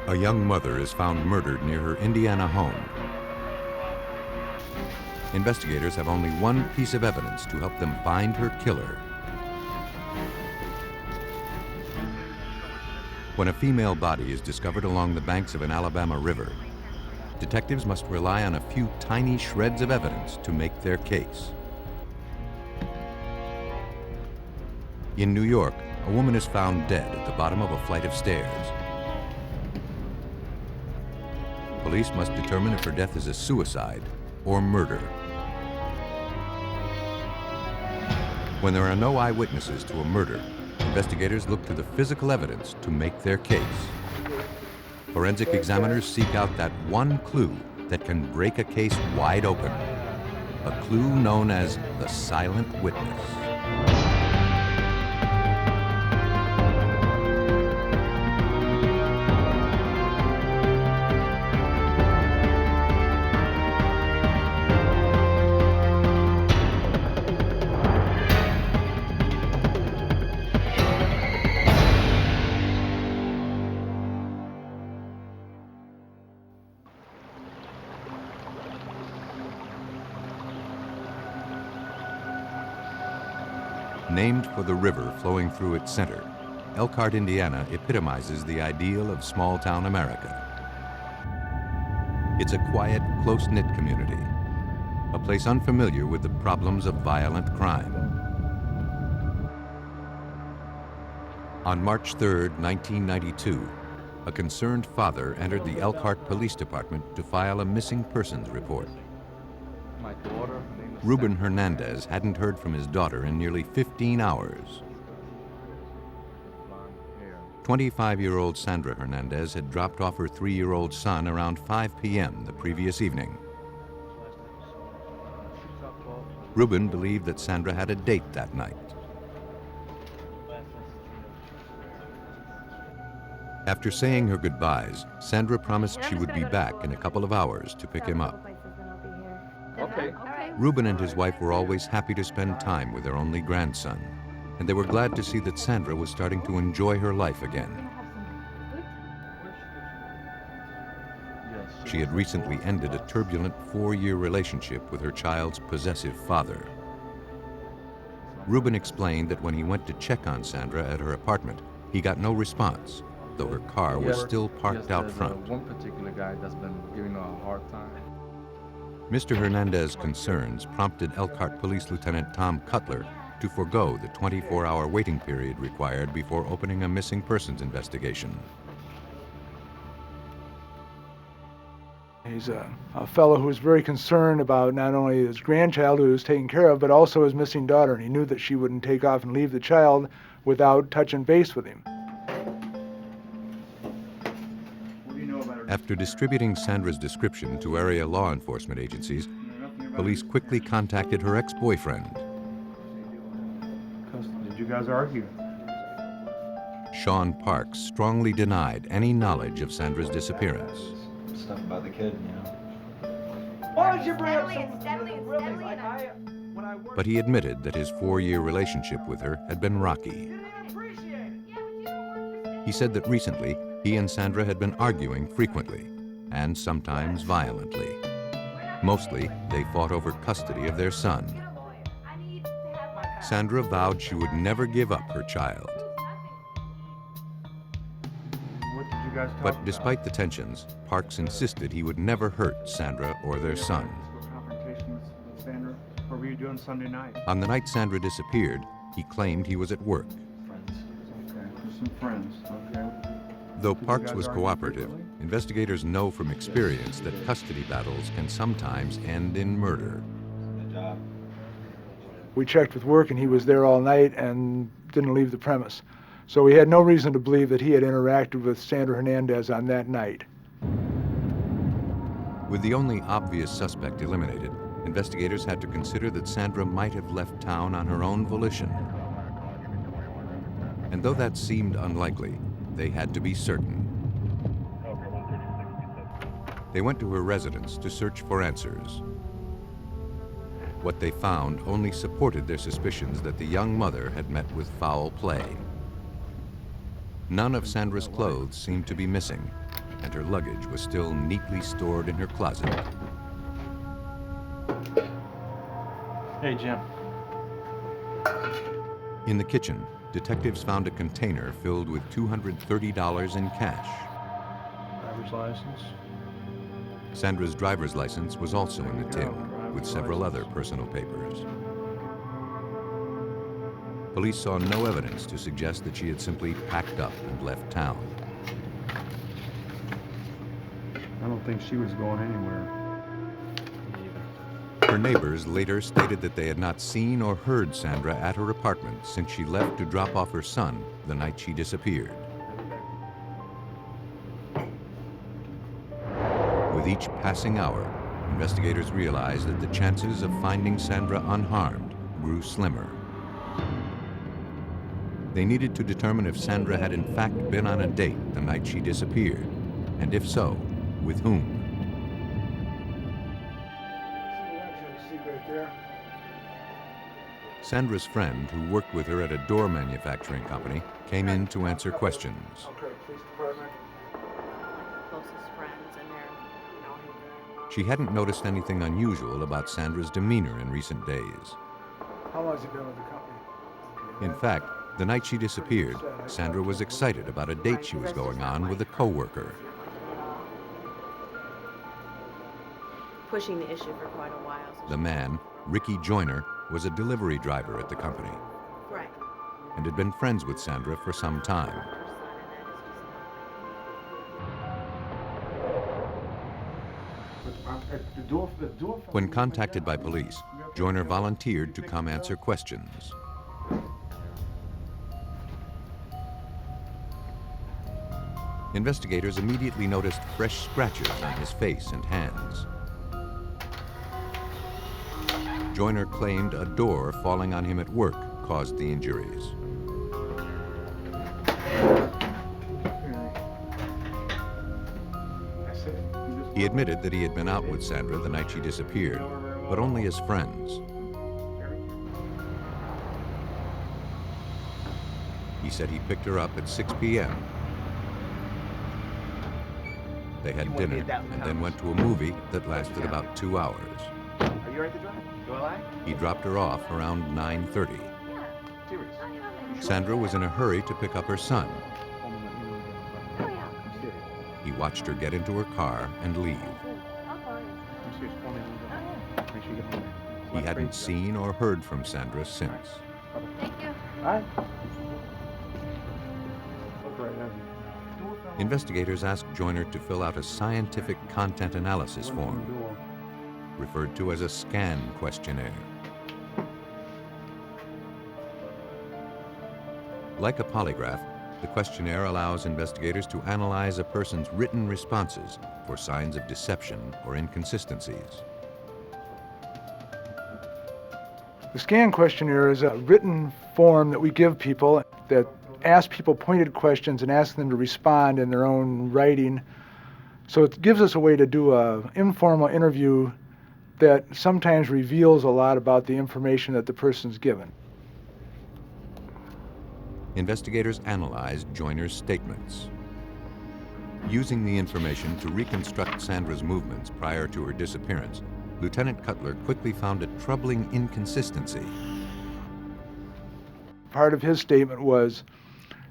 A young mother is found murdered near her Indiana home. Investigators have only one piece of evidence to help them find her killer. When a female body is discovered along the banks of an Alabama river, detectives must rely on a few tiny shreds of evidence to make their case. In New York, a woman is found dead at the bottom of a flight of stairs. Police must determine if her death is a suicide or murder. When there are no eyewitnesses to a murder, investigators look to the physical evidence to make their case. Forensic examiners seek out that one clue that can break a case wide open, a clue known as the silent witness. Named for the river flowing through its center, Elkhart, Indiana epitomizes the ideal of small-town America. It's a quiet, close-knit community, a place unfamiliar with the problems of violent crime. On March 3, 1992, a concerned father entered the Elkhart Police Department to file a missing persons report. My daughter, her name is Reuben Sandra. Hernandez hadn't heard from his daughter in nearly 15 hours. 25-year-old Sandra Hernandez had dropped off her 3-year-old son around 5 p.m. the previous evening. Reuben believed that Sandra had a date that night. After saying her goodbyes, Sandra promised she would be back in a couple of hours to pick him up. Okay. Reuben and his wife were always happy to spend time with their only grandson, and they were glad to see that Sandra was starting to enjoy her life again. She had recently ended a turbulent 4-year relationship with her child's possessive father. Reuben explained that when he went to check on Sandra at her apartment, he got no response, though her car was still parked out front. One particular guy that's been giving her a hard time. Mr. Hernandez's concerns prompted Elkhart Police Lieutenant Tom Cutler to forego the 24-hour waiting period required before opening a missing persons investigation. He's a fellow who was very concerned about not only his grandchild who he was taking care of, but also his missing daughter, and he knew that she wouldn't take off and leave the child without touching base with him. After distributing Sandra's description to area law enforcement agencies, police quickly contacted her ex-boyfriend. Did you guys argue? Sean Parks strongly denied any knowledge of Sandra's disappearance. Stuff about the kid, you know. Why did you bring up something really like when I worked? But he admitted that his 4-year relationship with her had been rocky. You didn't even appreciate it. He said that recently, he and Sandra had been arguing frequently, and sometimes violently. Mostly, they fought over custody of their son. Sandra vowed she would never give up her child. What did you guys talk But about? despite the tensions, Parks insisted he would never hurt Sandra or their son. Confrontation with Sandra. What were you doing Sunday night? On the night Sandra disappeared, he claimed he was at work. Friends. Okay, with some friends. Okay. Though Did you Parks guys was argue cooperative, frequently? investigators know from experience that custody battles can sometimes end in murder. Good job. We checked with work, and he was there all night and didn't leave the premise. So we had no reason to believe that he had interacted with Sandra Hernandez on that night. With the only obvious suspect eliminated, investigators had to consider that Sandra might have left town on her own volition. And though that seemed unlikely, they had to be certain. They went to her residence to search for answers. What they found only supported their suspicions that the young mother had met with foul play. None of Sandra's clothes seemed to be missing, and her luggage was still neatly stored in her closet. Hey, Jim. In the kitchen, detectives found a container filled with $230 in cash. Driver's license. Sandra's driver's license was also in the tin, with several other personal papers. Police saw no evidence to suggest that she had simply packed up and left town. I don't think she was going anywhere. Her neighbors later stated that they had not seen or heard Sandra at her apartment since she left to drop off her son the night she disappeared. With each passing hour, investigators realized that the chances of finding Sandra unharmed grew slimmer. They needed to determine if Sandra had in fact been on a date the night she disappeared, and if so, with whom. Sandra's friend, who worked with her at a door manufacturing company, came in to answer questions. Okay, police department. Closest friends, and they're She hadn't noticed anything unusual about Sandra's demeanor in recent days. How long has he been with the company? In fact, the night she disappeared, Sandra was excited about a date she was going on with a coworker. pushing the issue for quite a while. So The man, Ricky Joyner, was a delivery driver at the company right. and had been friends with Sandra for some time. When contacted by police, Joyner volunteered to come answer questions. Investigators immediately noticed fresh scratches on his face and hands. Joyner claimed a door falling on him at work caused the injuries. He admitted that he had been out with Sandra the night she disappeared, but only as friends. He said he picked her up at 6 p.m. They had dinner and then went to a movie that lasted about 2 hours. Are you right to drive? Do I lie? He dropped her off around 9:30. Serious? Sandra was in a hurry to pick up her son. I'm serious. He watched her get into her car and leave. I'm serious. Call me when you're done. Make sure you get home. He hadn't seen or heard from Sandra since. Thank you. All right. Look right now. Investigators asked Joyner to fill out a scientific content analysis form, referred to as a SCAN questionnaire. Like a polygraph, the questionnaire allows investigators to analyze a person's written responses for signs of deception or inconsistencies. The SCAN questionnaire is a written form that we give people that ask people pointed questions and ask them to respond in their own writing. So it gives us a way to do an informal interview that sometimes reveals a lot about the information that the person's given. Investigators analyzed Joyner's statements. Using the information to reconstruct Sandra's movements prior to her disappearance, Lieutenant Cutler quickly found a troubling inconsistency. Part of his statement was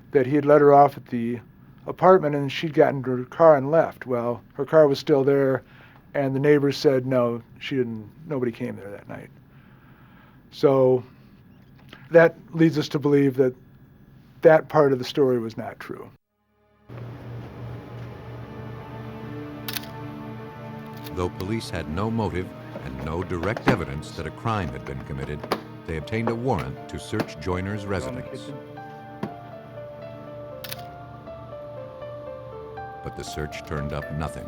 that he had let her off at the apartment and she'd gotten into her car and left. Well, her car was still there, and the neighbors said no, she didn't. Nobody came there that night. So that leads us to believe that that part of the story was not true. Though police had no motive and no direct evidence that a crime had been committed, they obtained a warrant to search Joyner's residence. But the search turned up nothing.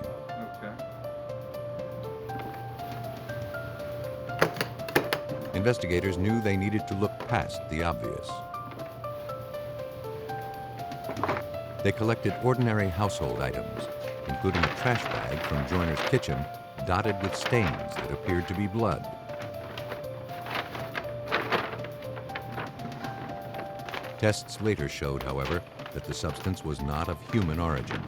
Investigators knew they needed to look past the obvious. They collected ordinary household items, including a trash bag from Joyner's kitchen dotted with stains that appeared to be blood. Tests later showed, however, that the substance was not of human origin.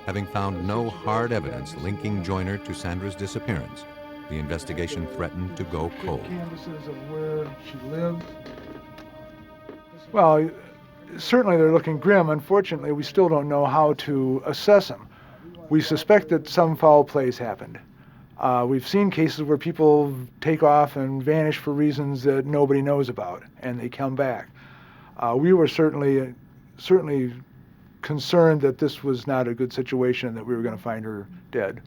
Having found no hard evidence linking Joyner to Sandra's disappearance, the investigation threatened to go cold. Canvases of where she lived. Well, certainly they're looking grim. Unfortunately, we still don't know how to assess them. We suspect that some foul plays happened. We've seen cases where people take off and vanish for reasons that nobody knows about, and they come back. We were certainly concerned that this was not a good situation and that we were going to find her dead.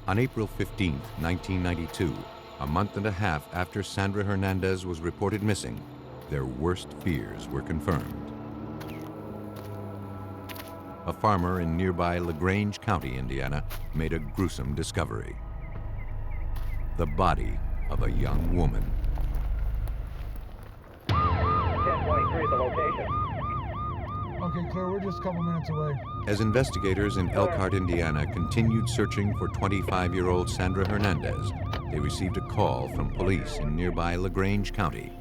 On April 15, 1992, a month and a half after Sandra Hernandez was reported missing, their worst fears were confirmed. A farmer in nearby LaGrange County, Indiana, made a gruesome discovery: the body of a young woman. 1023, the location. Okay, Claire, we're just a couple minutes away. As investigators in Elkhart, Indiana continued searching for 25-year-old Sandra Hernandez, they received a call from police in nearby LaGrange County.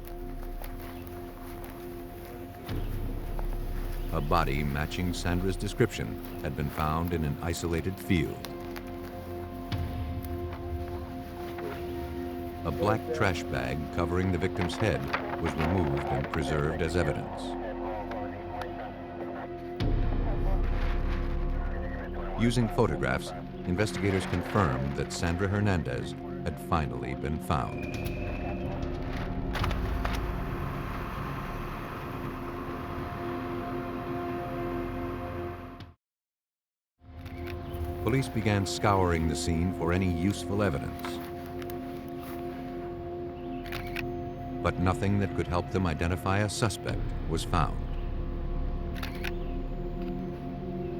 A body matching Sandra's description had been found in an isolated field. A black trash bag covering the victim's head was removed and preserved as evidence. Using photographs, investigators confirmed that Sandra Hernandez had finally been found. Police began scouring the scene for any useful evidence, but nothing that could help them identify a suspect was found.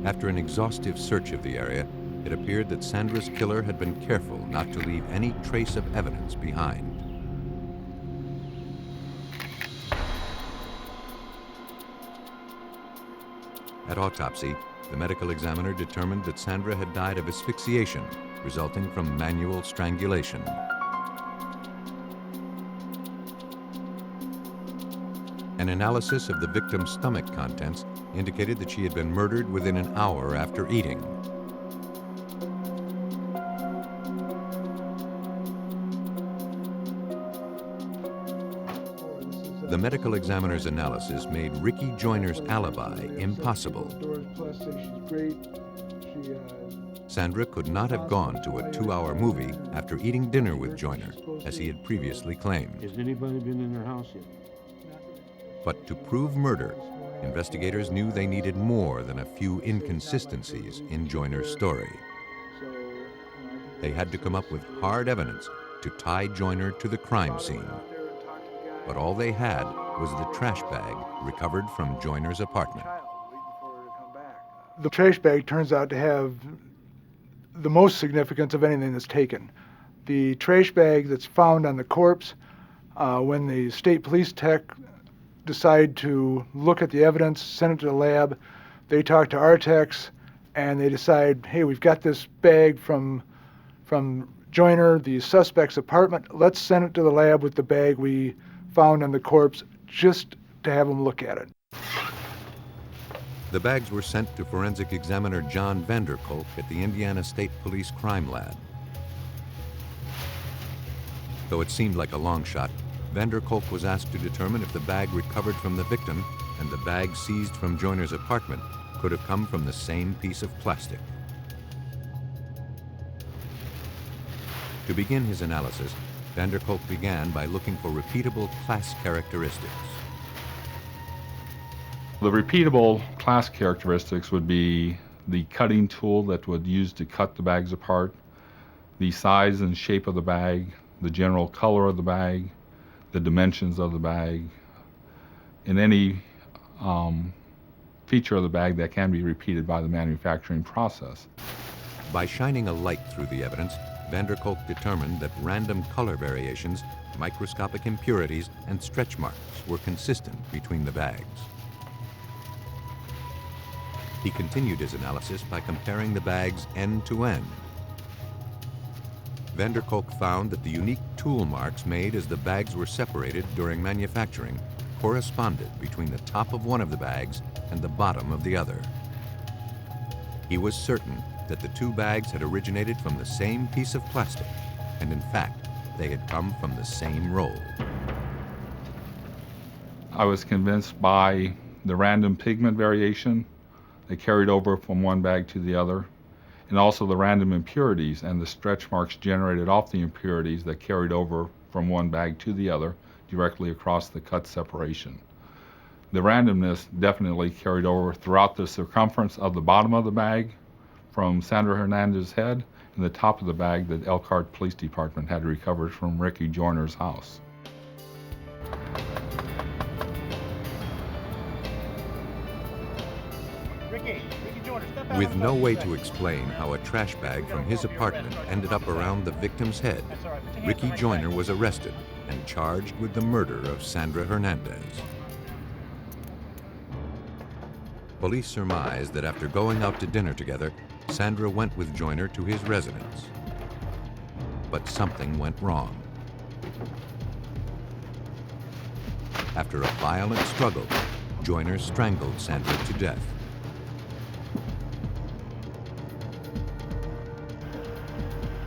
After an exhaustive search of the area, it appeared that Sandra's killer had been careful not to leave any trace of evidence behind. At autopsy, the medical examiner determined that Sandra had died of asphyxiation, resulting from manual strangulation. An analysis of the victim's stomach contents indicated that she had been murdered within an hour after eating. The medical examiner's analysis made Ricky Joyner's alibi impossible. Sandra could not have gone to a 2-hour movie after eating dinner with Joyner, as he had previously claimed. Has anybody been in their house yet? But to prove murder, investigators knew they needed more than a few inconsistencies in Joyner's story. They had to come up with hard evidence to tie Joyner to the crime scene. But all they had was the trash bag recovered from Joyner's apartment. The trash bag turns out to have the most significance of anything that's taken. The trash bag that's found on the corpse, when the state police tech decide to look at the evidence, send it to the lab, they talk to our techs, and they decide, hey, we've got this bag from Joyner, the suspect's apartment. Let's send it to the lab with the bag we found on the corpse, just to have them look at it. The bags were sent to forensic examiner John Vanderkolk at the Indiana State Police Crime Lab. Though it seemed like a long shot, Vanderkolk was asked to determine if the bag recovered from the victim and the bag seized from Joyner's apartment could have come from the same piece of plastic. To begin his analysis, Vanderkolk began by looking for repeatable class characteristics. The repeatable class characteristics would be the cutting tool that would use to cut the bags apart, the size and shape of the bag, the general color of the bag, the dimensions of the bag, and any feature of the bag that can be repeated by the manufacturing process. By shining a light through the evidence, Vanderkolk determined that random color variations, microscopic impurities, and stretch marks were consistent between the bags. He continued his analysis by comparing the bags end to end. Vanderkolk found that the unique tool marks made as the bags were separated during manufacturing corresponded between the top of one of the bags and the bottom of the other. He was certain that the two bags had originated from the same piece of plastic, and in fact, they had come from the same roll. I was convinced by the random pigment variation that carried over from one bag to the other, and also the random impurities and the stretch marks generated off the impurities that carried over from one bag to the other directly across the cut separation. The randomness definitely carried over throughout the circumference of the bottom of the bag from Sandra Hernandez's head and the top of the bag that Elkhart Police Department had recovered from Ricky Joyner's house. With no way to explain how a trash bag from his apartment ended up around the victim's head, Ricky Joyner was arrested and charged with the murder of Sandra Hernandez. Police surmised that after going out to dinner together, Sandra went with Joyner to his residence. But something went wrong. After a violent struggle, Joyner strangled Sandra to death.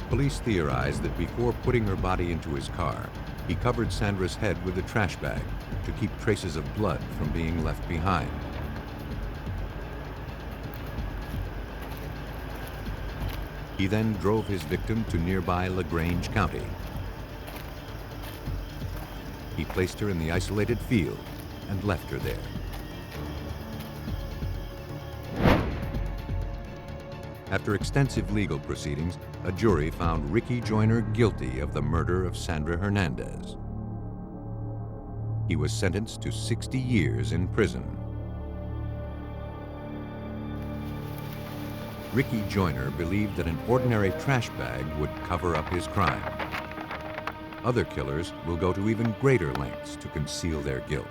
Police theorized that before putting her body into his car, he covered Sandra's head with a trash bag to keep traces of blood from being left behind. He then drove his victim to nearby LaGrange County. He placed her in the isolated field and left her there. After extensive legal proceedings, a jury found Ricky Joyner guilty of the murder of Sandra Hernandez. He was sentenced to 60 years in prison. Ricky Joyner believed that an ordinary trash bag would cover up his crime. Other killers will go to even greater lengths to conceal their guilt.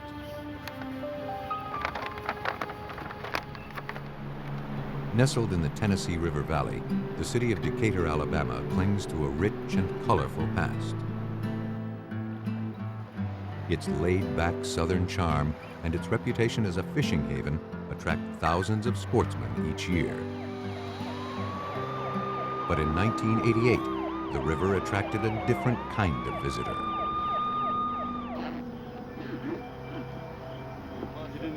Nestled in the Tennessee River Valley, the city of Decatur, Alabama clings to a rich and colorful past. Its laid-back southern charm and its reputation as a fishing haven attract thousands of sportsmen each year. But in 1988, the river attracted a different kind of visitor.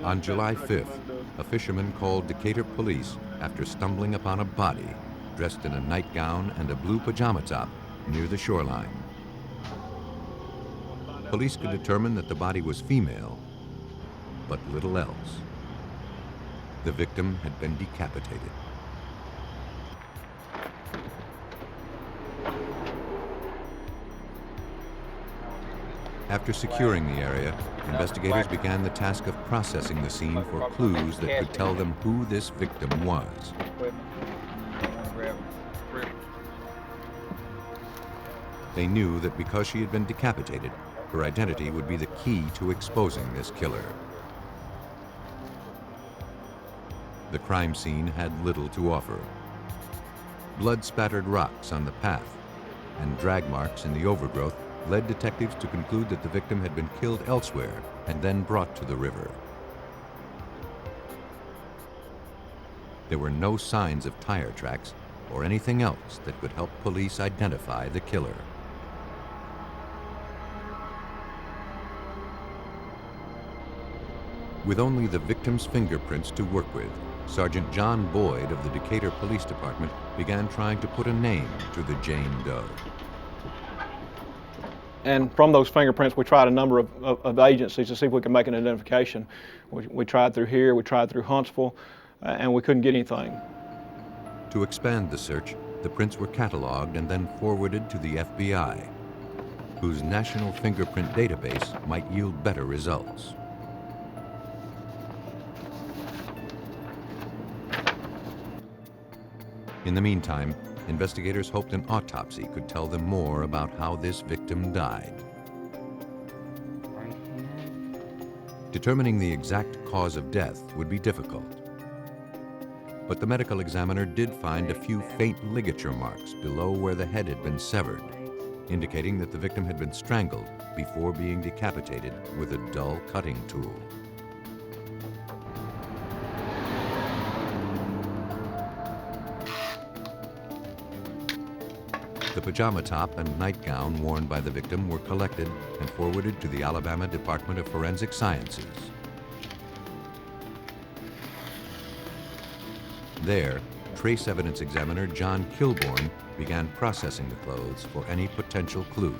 On July 5th, a fisherman called Decatur police after stumbling upon a body dressed in a nightgown and a blue pajama top near the shoreline. Police could determine that the body was female, but little else. The victim had been decapitated. After securing the area, investigators began the task of processing the scene for clues that could tell them who this victim was. They knew that because she had been decapitated, her identity would be the key to exposing this killer. The crime scene had little to offer. Blood-spattered rocks on the path and drag marks in the overgrowth led detectives to conclude that the victim had been killed elsewhere and then brought to the river. There were no signs of tire tracks or anything else that could help police identify the killer. With only the victim's fingerprints to work with, Sergeant John Boyd of the Decatur Police Department began trying to put a name to the Jane Doe. And from those fingerprints, we tried a number of agencies to see if we could make an identification. We tried through here, we tried through Huntsville, and we couldn't get anything. To expand the search, the prints were cataloged and then forwarded to the FBI, whose national fingerprint database might yield better results. In the meantime, investigators hoped an autopsy could tell them more about how this victim died. Determining the exact cause of death would be difficult. But the medical examiner did find a few faint ligature marks below where the head had been severed, indicating that the victim had been strangled before being decapitated with a dull cutting tool. The pajama top and nightgown worn by the victim were collected and forwarded to the Alabama Department of Forensic Sciences. There, trace evidence examiner John Kilbourne began processing the clothes for any potential clues.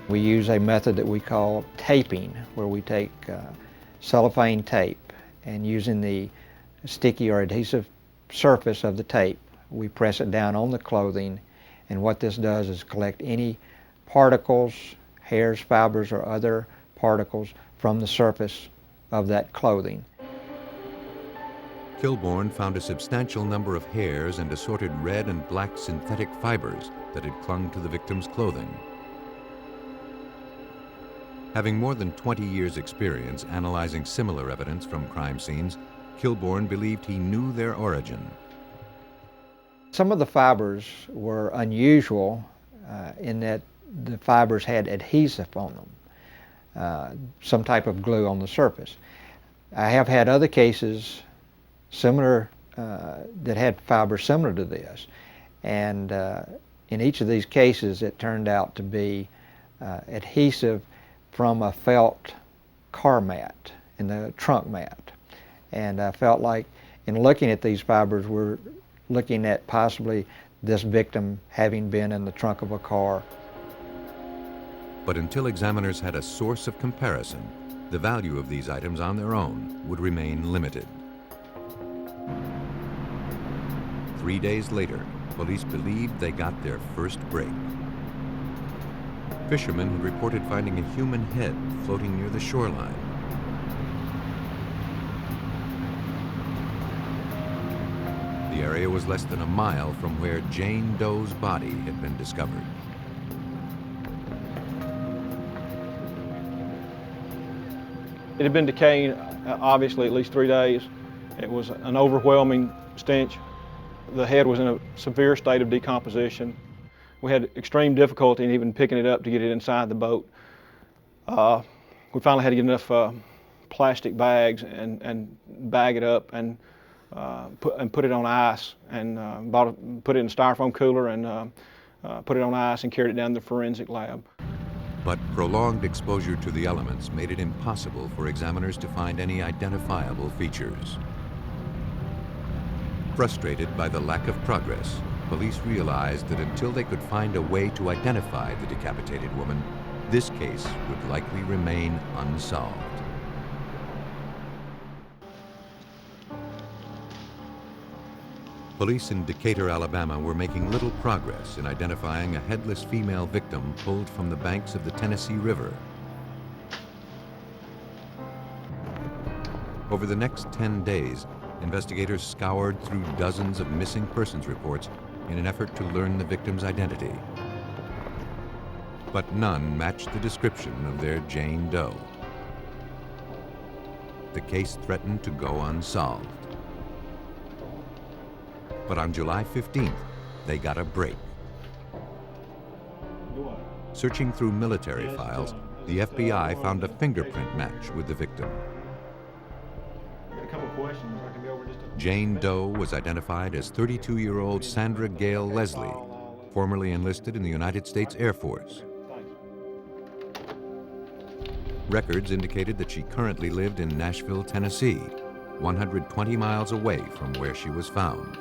We use a method that we call taping, where we take cellophane tape and using the sticky or adhesive surface of the tape, we press it down on the clothing, and what this does is collect any particles, hairs, fibers, or other particles from the surface of that clothing. Kilbourne found a substantial number of hairs and assorted red and black synthetic fibers that had clung to the victim's clothing. Having more than 20 years' experience analyzing similar evidence from crime scenes, Kilbourne believed he knew their origin. Some of the fibers were unusual in that the fibers had adhesive on them, some type of glue on the surface. I have had other cases similar that had fibers similar to this, and in each of these cases it turned out to be adhesive from a felt car mat in the trunk mat. And I felt like in looking at these fibers, we're looking at possibly this victim having been in the trunk of a car. But until examiners had a source of comparison, the value of these items on their own would remain limited. 3 days later, police believed they got their first break. Fishermen had reported finding a human head floating near the shoreline. The area was less than a mile from where Jane Doe's body had been discovered. It had been decaying, obviously, at least 3 days. It was an overwhelming stench. The head was in a severe state of decomposition. We had extreme difficulty in even picking it up to get it inside the boat. We finally had to get enough plastic bags and bag it up and put it on ice, and put it in a styrofoam cooler and put it on ice and carried it down to the forensic lab. But prolonged exposure to the elements made it impossible for examiners to find any identifiable features. Frustrated by the lack of progress, police realized that until they could find a way to identify the decapitated woman, this case would likely remain unsolved. Police in Decatur, Alabama were making little progress in identifying a headless female victim pulled from the banks of the Tennessee River. Over the next 10 days, investigators scoured through dozens of missing persons reports in an effort to learn the victim's identity. But none matched the description of their Jane Doe. The case threatened to go unsolved. But on July 15th, they got a break. Searching through military files, the FBI found a fingerprint match with the victim. Jane Doe was identified as 32-year-old Sandra Gay Leslie, formerly enlisted in the United States Air Force. Records indicated that she currently lived in Nashville, Tennessee, 120 miles away from where she was found.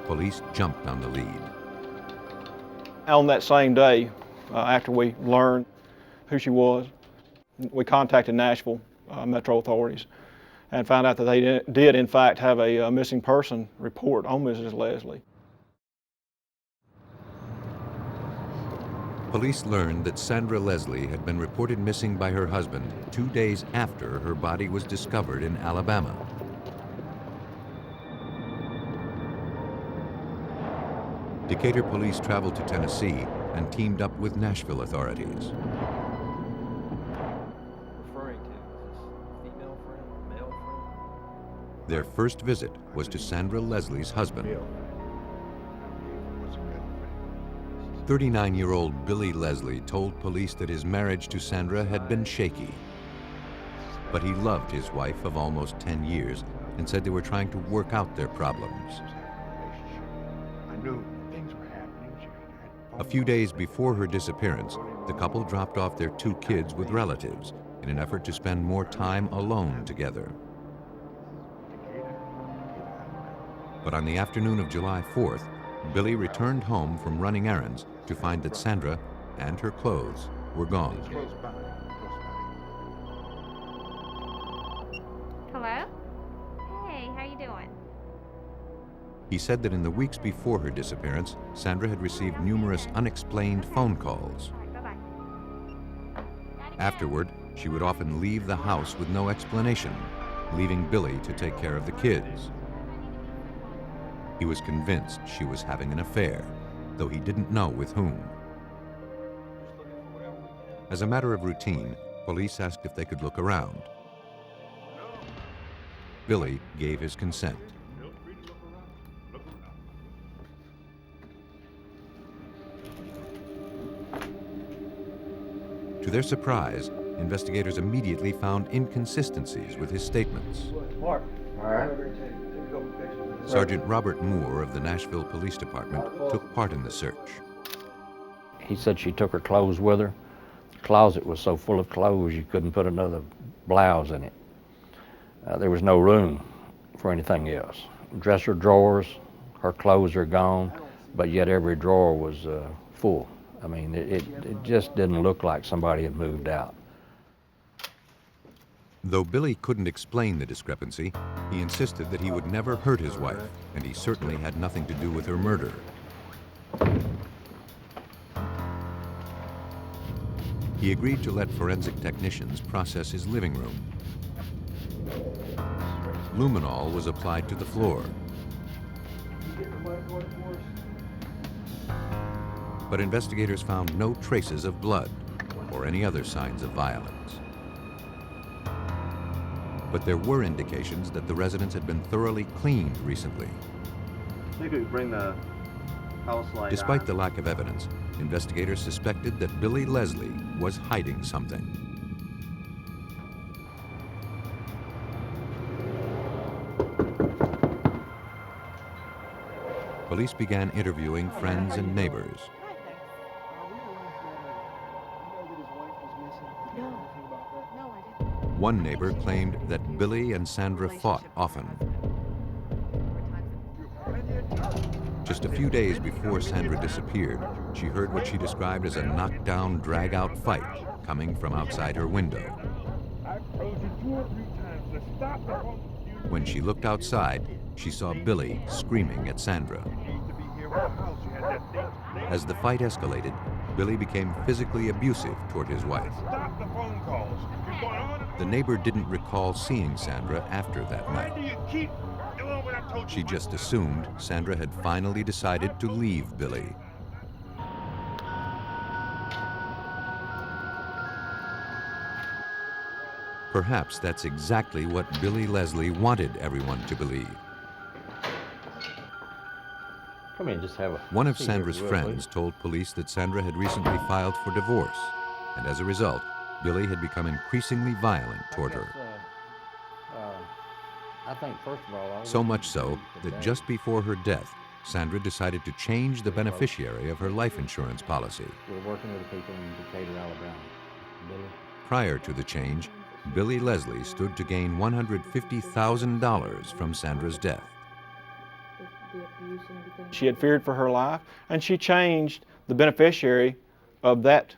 Police jumped on the lead. On that same day, after we learned who she was, we contacted Nashville Metro authorities and found out that they did in fact have a missing person report on Mrs. Leslie. Police learned that Sandra Leslie had been reported missing by her husband 2 days after her body was discovered in Alabama. Decatur police traveled to Tennessee and teamed up with Nashville authorities. Their first visit was to Sandra Leslie's husband. 39-year-old Billy Leslie told police that his marriage to Sandra had been shaky. But he loved his wife of almost 10 years and said they were trying to work out their problems. I knew things were happening. A few days before her disappearance, the couple dropped off their 2 kids with relatives in an effort to spend more time alone together. But on the afternoon of July 4th, Billy returned home from running errands to find that Sandra and her clothes were gone. Hello? Hey, how you doing? He said that in the weeks before her disappearance, Sandra had received numerous unexplained phone calls. Bye-bye. Afterward, she would often leave the house with no explanation, leaving Billy to take care of the kids. He was convinced she was having an affair, though he didn't know with whom. As a matter of routine, police asked if they could look around. Billy gave his consent. To their surprise, investigators immediately found inconsistencies with his statements. Mark. All right. Sergeant Robert Moore of the Nashville Police Department took part in the search. He said she took her clothes with her. The closet was so full of clothes you couldn't put another blouse in it. There was no room for anything else. Dresser drawers, her clothes are gone, but yet every drawer was full. I mean, it just didn't look like somebody had moved out. Though Billy couldn't explain the discrepancy, he insisted that he would never hurt his wife, and he certainly had nothing to do with her murder. He agreed to let forensic technicians process his living room. Luminol was applied to the floor. But investigators found no traces of blood or any other signs of violence. But there were indications that the residence had been thoroughly cleaned recently. I think we bring the house light Despite on. the lack of evidence, investigators suspected that Billy Leslie was hiding something. Police began interviewing friends and neighbors. One neighbor claimed that Billy and Sandra fought often. Just a few days before Sandra disappeared, she heard what she described as a knockdown, drag-out fight coming from outside her window. When she looked outside, she saw Billy screaming at Sandra. As the fight escalated, Billy became physically abusive toward his wife. The neighbor didn't recall seeing Sandra after that night. She just assumed Sandra had finally decided to leave Billy. Perhaps that's exactly what Billy Leslie wanted everyone to believe. Come in, just have a One of seat Sandra's if you will, friends told police that Sandra had recently filed for divorce, and as a result, Billy had become increasingly violent toward her. I think, first of all, So much so that just before her death, Sandra decided to change the beneficiary of her life insurance policy. We're working with the people in Decatur, Alabama. Billy? Prior to the change, Billy Leslie stood to gain $150,000 from Sandra's death. She had feared for her life, and she changed the beneficiary of that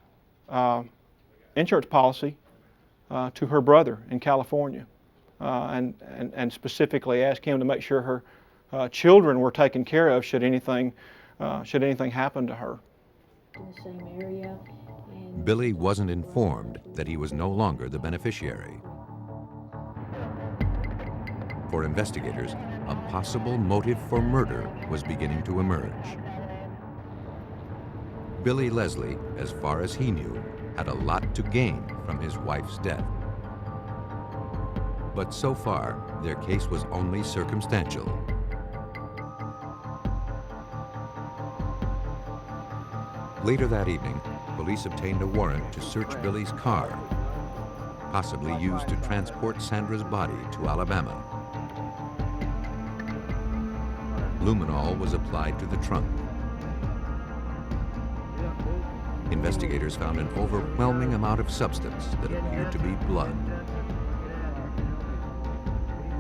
insurance policy to her brother in California, and specifically asked him to make sure her children were taken care of should anything happen to her. In the same area. Billy wasn't informed that he was no longer the beneficiary. For investigators, a possible motive for murder was beginning to emerge. Billy Leslie, as far as he knew, had a lot to gain from his wife's death. But so far, their case was only circumstantial. Later that evening, police obtained a warrant to search Billy's car, possibly used to transport Sandra's body to Alabama. luminol was applied to the trunk. Investigators found an overwhelming amount of substance that appeared to be blood.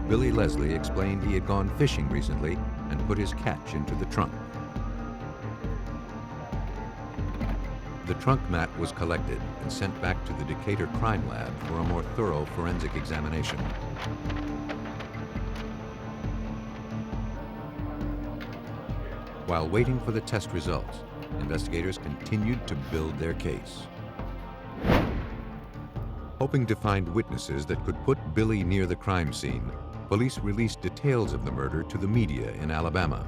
Billy Leslie explained he had gone fishing recently and put his catch into the trunk. The trunk mat was collected and sent back to the Decatur Crime Lab for a more thorough forensic examination. While waiting for the test results, investigators continued to build their case. Hoping to find witnesses that could put Billy near the crime scene, police released details of the murder to the media in Alabama.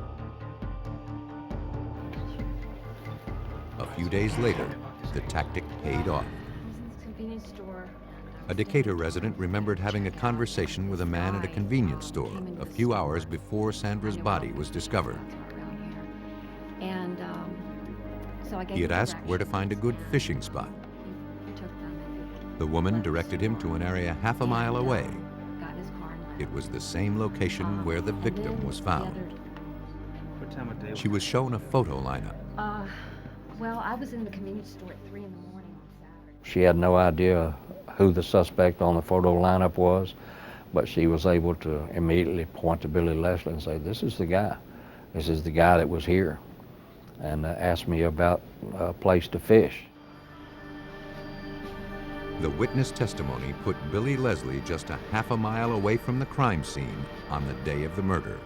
A few days later, the tactic paid off. A Decatur resident remembered having a conversation with a man at a convenience store a few hours before Sandra's body was discovered. He had asked where to find a good fishing spot. The woman directed him to an area half a mile away. It was the same location where the victim was found. What time of day? She was shown a photo lineup. Well, I was in the convenience store at 3 in the morning on Saturday. She had no idea who the suspect on the photo lineup was, but she was able to immediately point to Billy Leslie and say, "This is the guy. This is the guy that was here," and asked me about a place to fish. The witness testimony put Billy Leslie just a half a mile away from the crime scene on the day of the murder,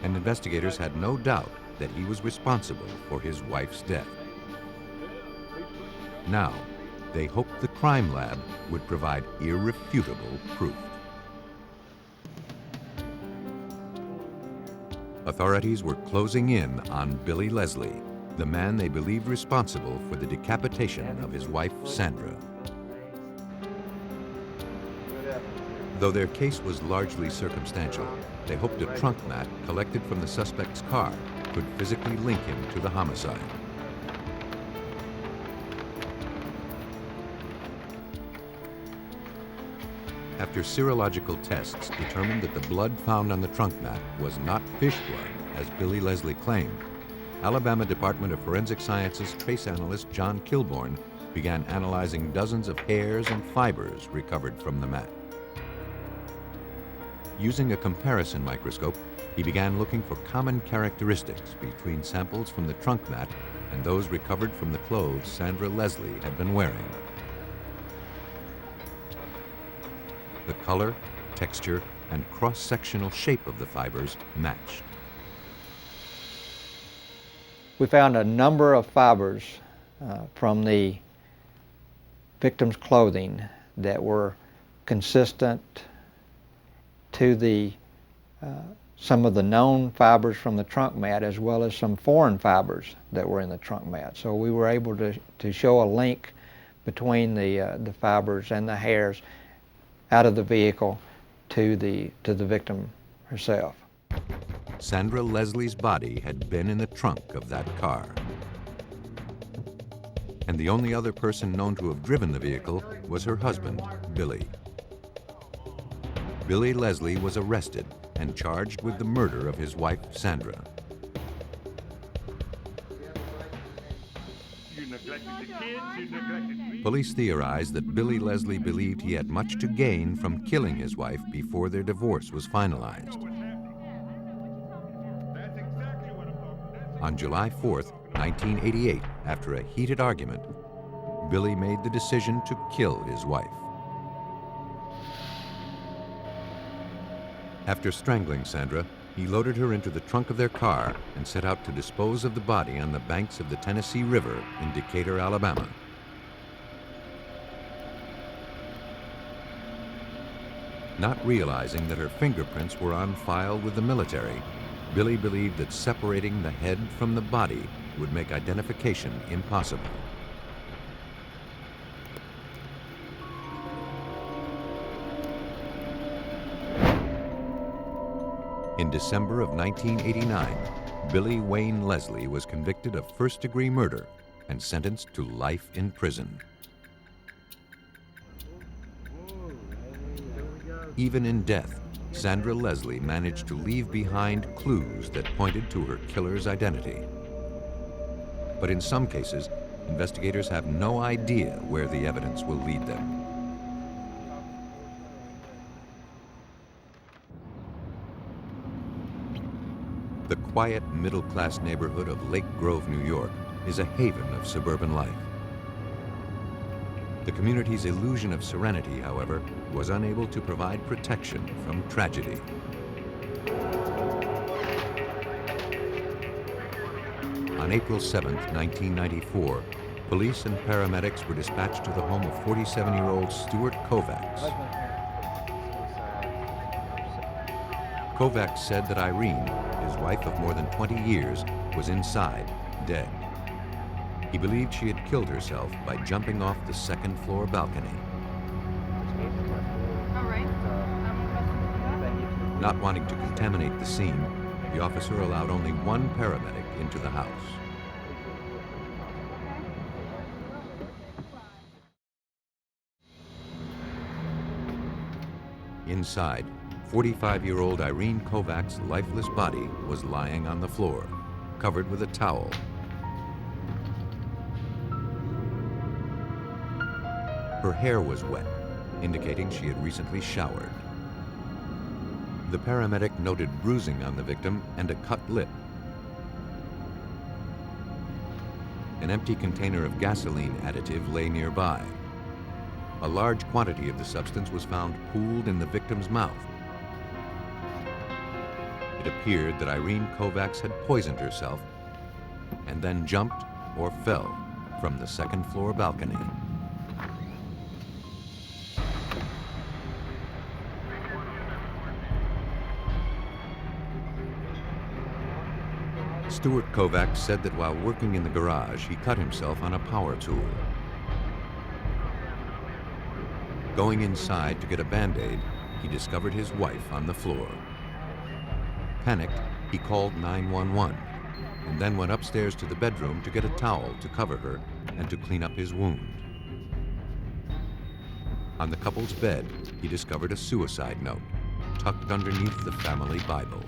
and investigators had no doubt that he was responsible for his wife's death. Now, they hoped the crime lab would provide irrefutable proof. Authorities were closing in on Billy Leslie, the man they believed responsible for the decapitation of his wife, Sandra. Though their case was largely circumstantial, they hoped a trunk mat collected from the suspect's car could physically link him to the homicide. After serological tests determined that the blood found on the trunk mat was not fish blood, as Billy Leslie claimed, Alabama Department of Forensic Sciences trace analyst John Kilborn began analyzing dozens of hairs and fibers recovered from the mat. Using a comparison microscope, he began looking for common characteristics between samples from the trunk mat and those recovered from the clothes Sandra Leslie had been wearing. The color, texture, and cross-sectional shape of the fibers matched. We found a number of fibers from the victim's clothing that were consistent to the some of the known fibers from the trunk mat, as well as some foreign fibers that were in the trunk mat. So we were able to show a link between the fibers and the hairs out of the vehicle to the victim herself. Sandra Leslie's body had been in the trunk of that car. And the only other person known to have driven the vehicle was her husband, Billy. Billy Leslie was arrested and charged with the murder of his wife, Sandra. Police theorized that Billy Leslie believed he had much to gain from killing his wife before their divorce was finalized. On July 4th, 1988, after a heated argument, Billy made the decision to kill his wife. After strangling Sandra, he loaded her into the trunk of their car and set out to dispose of the body on the banks of the Tennessee River in Decatur, Alabama. Not realizing that her fingerprints were on file with the military, Billy believed that separating the head from the body would make identification impossible. In December of 1989, Billy Wayne Leslie was convicted of first-degree murder and sentenced to life in prison. Even in death, Sandra Leslie managed to leave behind clues that pointed to her killer's identity. But in some cases, investigators have no idea where the evidence will lead them. The quiet, middle-class neighborhood of Lake Grove, New York, is a haven of suburban life. The community's illusion of serenity, however, was unable to provide protection from tragedy. On April 7, 1994, police and paramedics were dispatched to the home of 47-year-old Stuart Covax. Kovac said that Irene, his wife of more than 20 years, was inside, dead. He believed she had killed herself by jumping off the second-floor balcony. Not wanting to contaminate the scene, the officer allowed only one paramedic into the house. Inside, 45-year-old Irene Covac's lifeless body was lying on the floor, covered with a towel. Her hair was wet, indicating she had recently showered. The paramedic noted bruising on the victim and a cut lip. An empty container of gasoline additive lay nearby. A large quantity of the substance was found pooled in the victim's mouth. It appeared that Irene Covax had poisoned herself and then jumped or fell from the second-floor balcony. Stuart Covax said that while working in the garage, he cut himself on a power tool. Going inside to get a Band-Aid, he discovered his wife on the floor. Panicked, he called 911 and then went upstairs to the bedroom to get a towel to cover her and to clean up his wound. On the couple's bed, he discovered a suicide note tucked underneath the family Bible.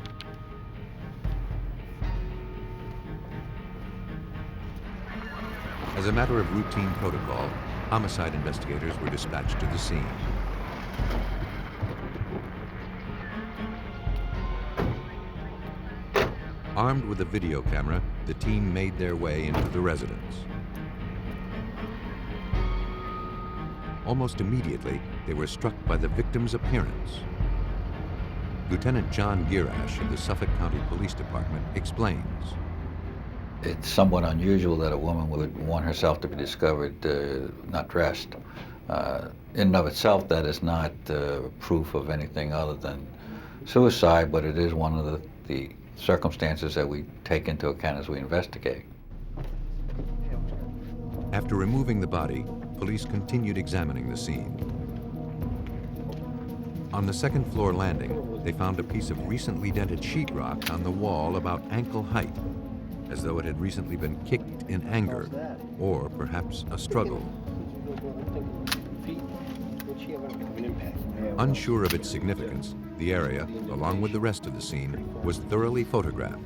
As a matter of routine protocol, homicide investigators were dispatched to the scene. Armed with a video camera, the team made their way into the residence. Almost immediately, they were struck by the victim's appearance. Lieutenant John Girash of the Suffolk County Police Department explains. It's somewhat unusual that a woman would want herself to be discovered not dressed. In and of itself, that is not proof of anything other than suicide, but it is one of the circumstances that we take into account as we investigate. After removing the body, police continued examining the scene. On the second-floor landing, they found a piece of recently dented sheetrock on the wall about ankle height, as though it had recently been kicked in anger, or perhaps a struggle. Unsure of its significance, the area, along with the rest of the scene, was thoroughly photographed.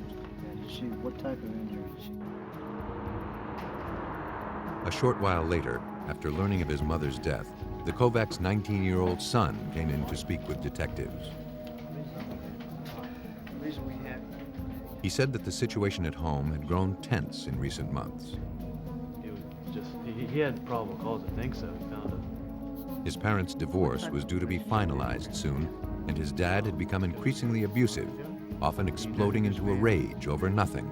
A short while later, after learning of his mother's death, the Kovacs' 19-year-old son came in to speak with detectives. He said that the situation at home had grown tense in recent months. It was just, he had probable cause to think so, he found it. His parents' divorce was due to be finalized soon, and his dad had become increasingly abusive, often exploding into a rage over nothing.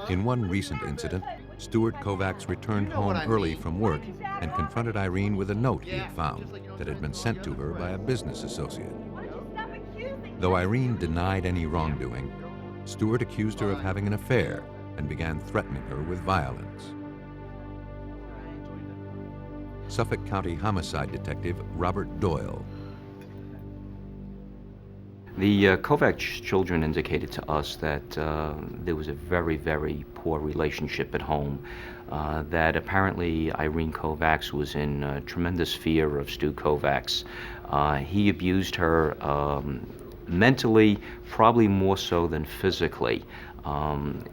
In one recent incident, Stuart Covax returned home early from work and confronted Irene with a note he had found that had been sent to her by a business associate. Though Irene denied any wrongdoing, Stuart accused her of having an affair and began threatening her with violence. Suffolk County Homicide Detective Robert Doyle. The Kovac children indicated to us that there was a very, very poor relationship at home, that apparently Irene Covax was in tremendous fear of Stu Covax, He abused her mentally, probably more so than physically.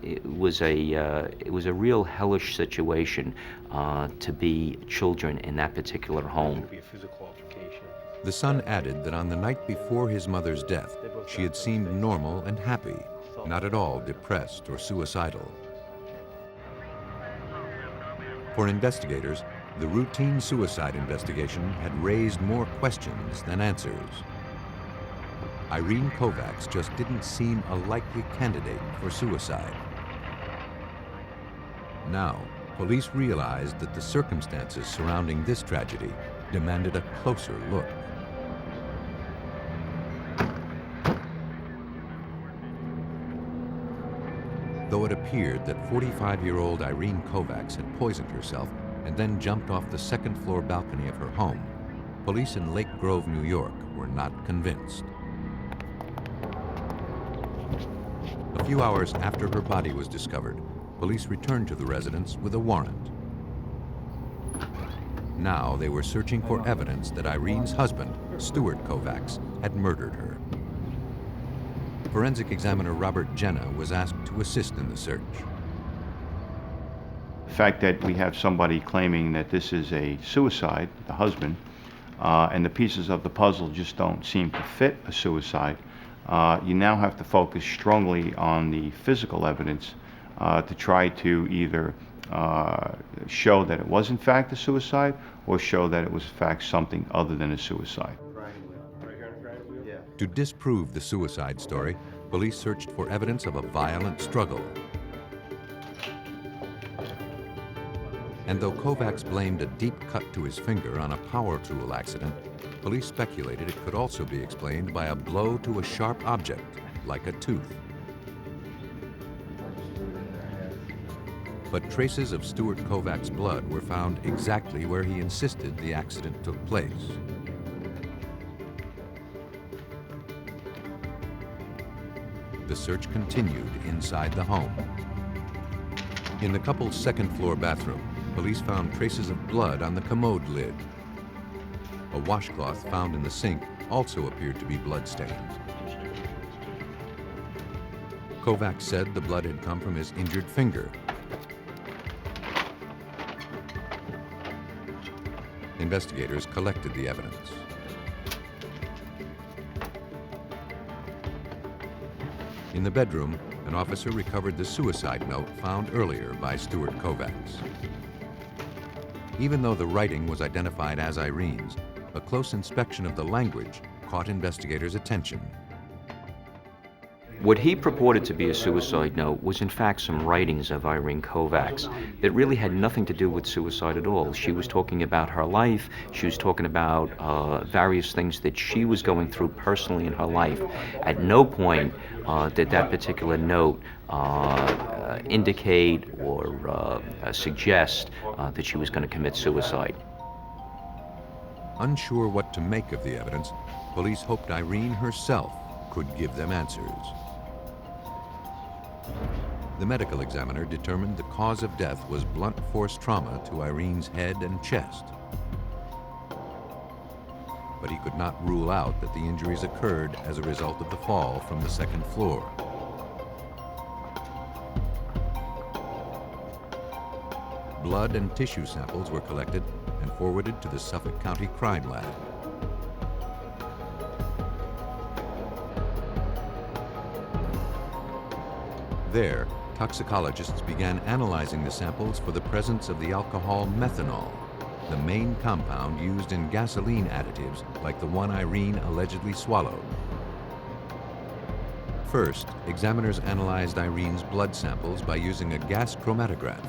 It was a real hellish situation to be children in that particular home. The son added that on the night before his mother's death, she had seemed normal and happy, not at all depressed or suicidal. For investigators, the routine suicide investigation had raised more questions than answers. Irene Covax just didn't seem a likely candidate for suicide. Now, police realized that the circumstances surrounding this tragedy demanded a closer look. Though it appeared that 45-year-old Irene Covax had poisoned herself and then jumped off the second-floor balcony of her home, police in Lake Grove, New York, were not convinced. A few hours after her body was discovered, police returned to the residence with a warrant. Now they were searching for evidence that Irene's husband, Stuart Covax, had murdered her. Forensic examiner Robert Jenna was asked to assist in the search. The fact that we have somebody claiming that this is a suicide, the husband, and the pieces of the puzzle just don't seem to fit a suicide, you now have to focus strongly on the physical evidence to try to either show that it was in fact a suicide or show that it was in fact something other than a suicide. To disprove the suicide story, police searched for evidence of a violent struggle. And though Kovacs blamed a deep cut to his finger on a power tool accident, police speculated it could also be explained by a blow to a sharp object, like a tooth. But traces of Stuart Kovac's blood were found exactly where he insisted the accident took place. The search continued inside the home. In the couple's second-floor bathroom, police found traces of blood on the commode lid. A washcloth found in the sink also appeared to be blood-stained. Kovac said the blood had come from his injured finger. Investigators collected the evidence. In the bedroom, an officer recovered the suicide note found earlier by Stuart Covax. Even though the writing was identified as Irene's, a close inspection of the language caught investigators' attention. What he purported to be a suicide note was in fact some writings of Irene Covax that really had nothing to do with suicide at all. She was talking about her life, she was talking about various things that she was going through personally in her life. At no point did that particular note indicate or suggest that she was going to commit suicide. Unsure what to make of the evidence, police hoped Irene herself could give them answers. The medical examiner determined the cause of death was blunt force trauma to Irene's head and chest. But he could not rule out that the injuries occurred as a result of the fall from the second floor. Blood and tissue samples were collected and forwarded to the Suffolk County Crime Lab. There, toxicologists began analyzing the samples for the presence of the alcohol methanol, the main compound used in gasoline additives like the one Irene allegedly swallowed. First, examiners analyzed Irene's blood samples by using a gas chromatograph,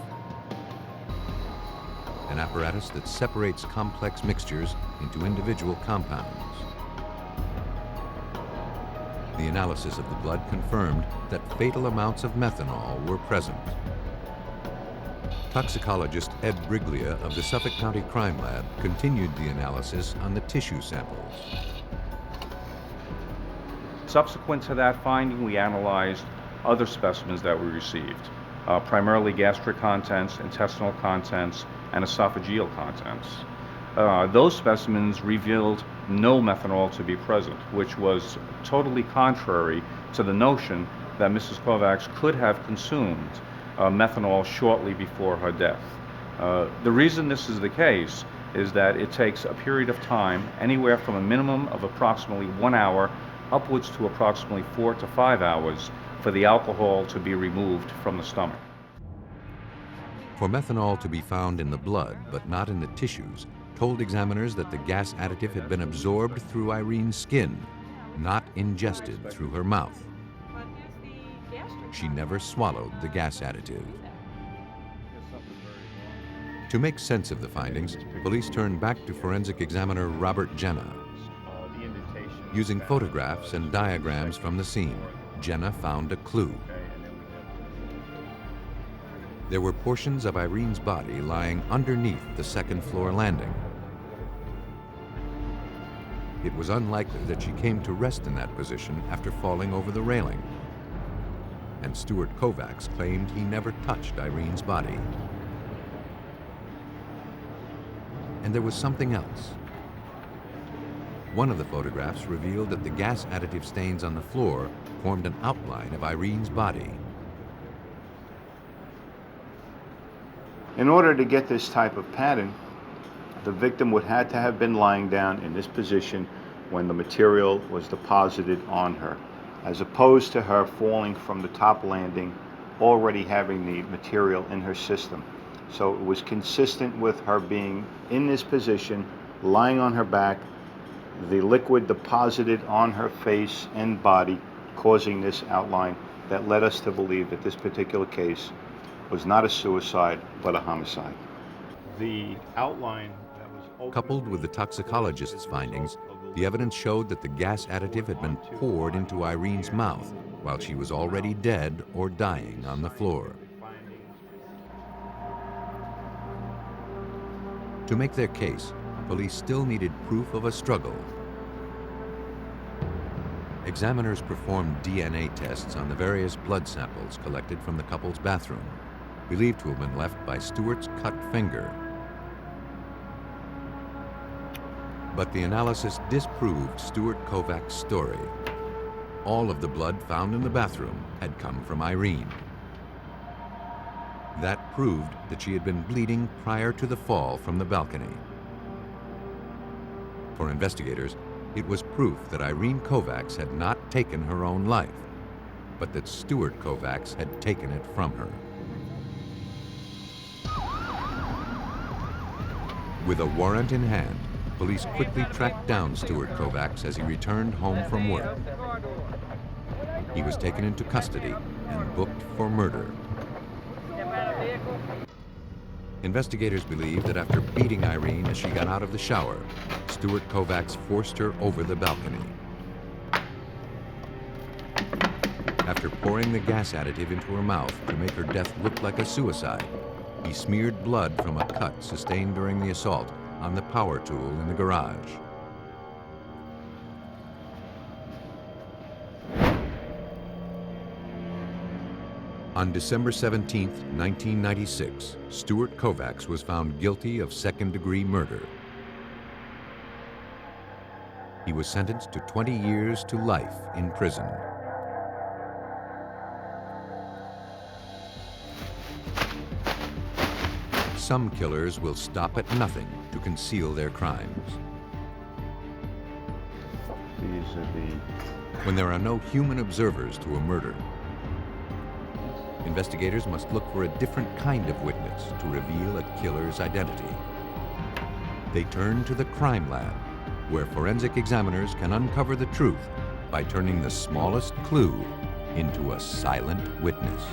an apparatus that separates complex mixtures into individual compounds. The analysis of the blood confirmed that fatal amounts of methanol were present. Toxicologist Ed Briglia of the Suffolk County Crime Lab continued the analysis on the tissue samples. Subsequent to that finding, we analyzed other specimens that we received, primarily gastric contents, intestinal contents, and esophageal contents. Those specimens revealed no methanol to be present, which was totally contrary to the notion that Mrs. Kovacs could have consumed methanol shortly before her death. The reason this is the case is that it takes a period of time, anywhere from a minimum of approximately 1 hour upwards to approximately 4 to 5 hours, for the alcohol to be removed from the stomach. For methanol to be found in the blood but not in the tissues told examiners that the gas additive had been absorbed through Irene's skin, not ingested through her mouth. She never swallowed the gas additive. To make sense of the findings, police turned back to forensic examiner Robert Jenna. Using photographs and diagrams from the scene, Jenna found a clue. There were portions of Irene's body lying underneath the second-floor landing. It was unlikely that she came to rest in that position after falling over the railing. And Stuart Covax claimed he never touched Irene's body. And there was something else. One of the photographs revealed that the gas additive stains on the floor formed an outline of Irene's body. In order to get this type of pattern, the victim would have to have been lying down in this position when the material was deposited on her, as opposed to her falling from the top landing, already having the material in her system. So it was consistent with her being in this position, lying on her back, the liquid deposited on her face and body, causing this outline that led us to believe that this particular case was not a suicide, but a homicide. The outline that was coupled with the toxicologist's findings, the evidence showed that the gas additive had been poured into Irene's mouth while she was already dead or dying on the floor. To make their case, police still needed proof of a struggle. Examiners performed DNA tests on the various blood samples collected from the couple's bathroom, believed to have been left by Stuart's cut finger. But the analysis disproved Stuart Kovac's story. All of the blood found in the bathroom had come from Irene. That proved that she had been bleeding prior to the fall from the balcony. For investigators, it was proof that Irene Covax had not taken her own life, but that Stuart Covax had taken it from her. With a warrant in hand, police quickly tracked down Stuart Covax as he returned home from work. He was taken into custody and booked for murder. Investigators believe that after beating Irene as she got out of the shower, Stuart Covax forced her over the balcony. After pouring the gas additive into her mouth to make her death look like a suicide, he smeared blood from a cut sustained during the assault on the power tool in the garage. On December 17, 1996, Stuart Covax was found guilty of second-degree murder. He was sentenced to 20 years to life in prison. Some killers will stop at nothing to conceal their crimes. When there are no human observers to a murder, investigators must look for a different kind of witness to reveal a killer's identity. They turn to the crime lab, where forensic examiners can uncover the truth by turning the smallest clue into a silent witness.